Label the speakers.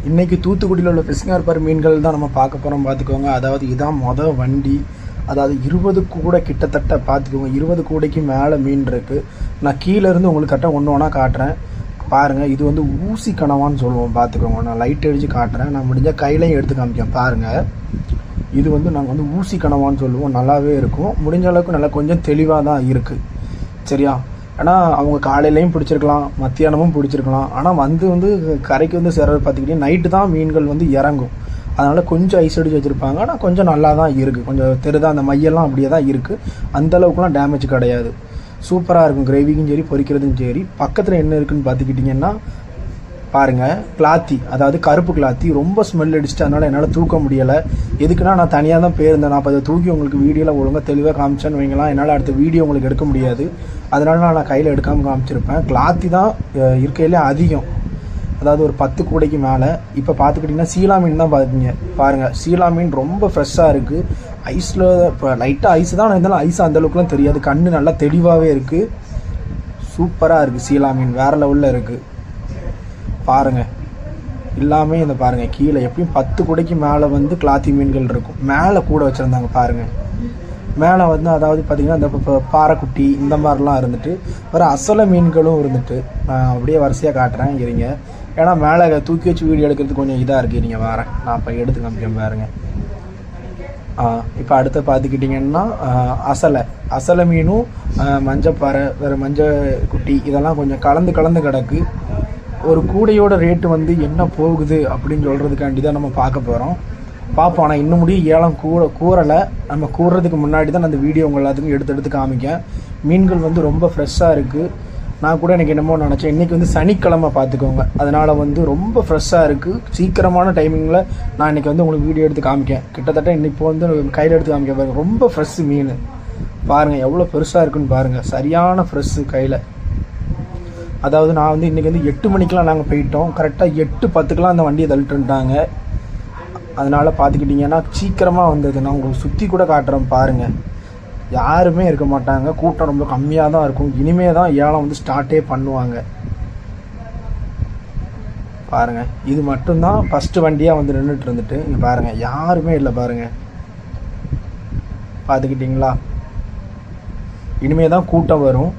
Speaker 1: இன்றைக்கி தூத்துக்குடியில் உள்ள ஃபிஷிங் ஹார்பர் மீன்கள் தான் நம்ம பார்க்க போகிறோம். பார்த்துக்கோங்க. அதாவது இதான் வண்டி. அதாவது 20 கூட கிட்டத்தட்ட பார்த்துக்கோங்க. 20 கூடைக்கு மேலே மீன் இருக்குது. நான் கீழேருந்து உங்களுக்கு கரெக்டாக ஒன்று ஒன்றா காட்டுறேன் பாருங்கள். இது வந்து ஊசி கனவான்னு சொல்லுவோம். பார்த்துக்கோங்க. நான் லைட் அடித்து காட்டுறேன். நான் முடிஞ்சால் கையிலையும் எடுத்து காமிக்கேன் பாருங்கள். இது வந்து நாங்கள் வந்து ஊசி கனவான்னு சொல்லுவோம். நல்லாவே இருக்கும். முடிஞ்ச அளவுக்கு நல்லா கொஞ்சம் தெளிவாக தான் இருக்குது. சரியா? ஆனால் அவங்க காலையிலையும் பிடிச்சிருக்கலாம், மத்தியானமும் பிடிச்சிருக்கலாம். ஆனால் வந்து கரைக்கு வந்து சேர்றது பார்த்துக்கிட்டே நைட்டு தான் மீன்கள் வந்து இறங்கும். அதனால் கொஞ்சம் ஐஸ் அடிச்சு வச்சுருப்பாங்க. ஆனால் கொஞ்சம் நல்லா தான் இருக்குது. கொஞ்சம் தெருதான், அந்த மையெல்லாம் அப்படியே தான் இருக்குது. அந்தளவுக்குலாம் டேமேஜ் கிடையாது. சூப்பராக இருக்கும். கிரேவிக்கும் சரி, பொரிக்கிறதும் சரி. பக்கத்தில் என்ன இருக்குதுன்னு பார்த்துக்கிட்டிங்கன்னா பாருங்கள், கிளாத்தி, அதாவது கருப்பு கிளாத்தி ரொம்ப ஸ்மெல் அடிச்சுட்டு அதனால் என்னால் தூக்க முடியலை. எதுக்குன்னா நான் தனியாக தான் போயிருந்தேன். நான் இப்போ அதை தூக்கி உங்களுக்கு வீடியோவில் ஒழுங்காக தெளிவாக காமிச்சேன்னு வைங்களாம். என்னால் அடுத்த வீடியோ உங்களுக்கு எடுக்க முடியாது. அதனால நான் கையில் எடுக்காமல் காமிச்சிருப்பேன். கிளாத்தி தான் இருக்கையிலே அதிகம். அதாவது ஒரு 10 கூடைக்கு மேலே. இப்போ பார்த்துக்கிட்டிங்கன்னா சீலா மீன் தான் பார்த்துக்கிங்க. பாருங்கள், சீலா மீன் ரொம்ப ஃப்ரெஷ்ஷாக இருக்குது. ஐஸில் இப்போ லைட்டாக ஐஸ் தான், இருந்தாலும் ஐஸ் அந்தளவுக்குலாம் தெரியாது. கண் நல்லா தெளிவாகவே இருக்குது. சூப்பராக இருக்குது. சீலா மீன் வேறு லெவலில் இருக்குது. பாருங்கள், எல்லாமே இந்த பாருங்கள். கீழே எப்படியும் 10 கூடைக்கு மேலே வந்து கிளாத்தி மீன்கள் இருக்கும். மேலே கூட வச்சுருந்தாங்க பாருங்கள். மேலே வந்து அதாவது பார்த்திங்கன்னா இந்த இப்போ பாறைக்குட்டி இந்த மாதிரிலாம் இருந்துட்டு ஒரு அசல மீன்களும் இருந்துட்டு நான் அப்படியே வரிசையாக காட்டுறேன் இருங்க. ஏன்னா மேலே தூக்கி வச்சு வீடியோ எடுக்கிறதுக்கு கொஞ்சம் இதாக இருக்குது. நீங்கள் வரேன், நான் இப்போ எடுத்து காமிக்கிறேன் பாருங்கள். இப்போ அடுத்து பார்த்துக்கிட்டிங்கன்னா அசலை மீனும் மஞ்சப்பாறை, வேறு மஞ்சள் குட்டி இதெல்லாம் கொஞ்சம் கலந்து கிடக்கு. ஒரு கூடையோட ரேட்டு வந்து என்ன போகுது அப்படின்னு சொல்கிறதுக்காண்டி தான் நம்ம பார்க்க போகிறோம். பார்ப்போம். ஆனால் இன்னும் முடியும் ஏலம் கூறலை. நம்ம கூறுறதுக்கு முன்னாடி தான் அந்த வீடியோ உங்கள் எல்லாத்துக்கும் எடுத்து காமிக்கேன். மீன்கள் வந்து ரொம்ப ஃப்ரெஷ்ஷாக இருக்குது. நான் கூட எனக்கு என்னமோ நினச்சேன். இன்றைக்கி வந்து சனிக்கிழமை பார்த்துக்கோங்க. அதனால் வந்து ரொம்ப ஃப்ரெஷ்ஷாக இருக்குது. சீக்கிரமான டைமிங்கில் நான் இன்றைக்கி வந்து உங்களுக்கு வீடியோ எடுத்து காமிக்கேன். கிட்டத்தட்ட இன்னைக்கு வந்து கையில் எடுத்து காமிக்க பாருங்கள். ரொம்ப ஃப்ரெஷ்ஷு மீன் பாருங்கள், எவ்வளோ பெருசாக இருக்குன்னு பாருங்கள். சரியான ஃப்ரெஷ்ஷு கையில். அதாவது நான் வந்து இன்றைக்கி வந்து 8 மணிக்கெலாம் நாங்கள் போயிட்டோம். கரெக்டாக 8:10 அந்த வண்டியை தள்ளிட்டுட்டாங்க. அதனால் பார்த்துக்கிட்டிங்கன்னா சீக்கிரமாக வந்தது. நான் உங்களுக்கு சுற்றி கூட காட்டுறேன் பாருங்கள். யாருமே இருக்க மாட்டாங்க. கூட்டம் ரொம்ப கம்மியாக தான் இருக்கும். இனிமே தான் ஏலம் வந்து ஸ்டார்ட்டே பண்ணுவாங்க. பாருங்கள், இது மட்டும்தான் ஃபஸ்ட்டு வண்டியாக வந்து நின்றுட்டு இருந்துட்டு இங்கே பாருங்கள், யாருமே இல்லை பாருங்கள். பார்த்துக்கிட்டிங்களா? இனிமே தான் கூட்டம் வரும்.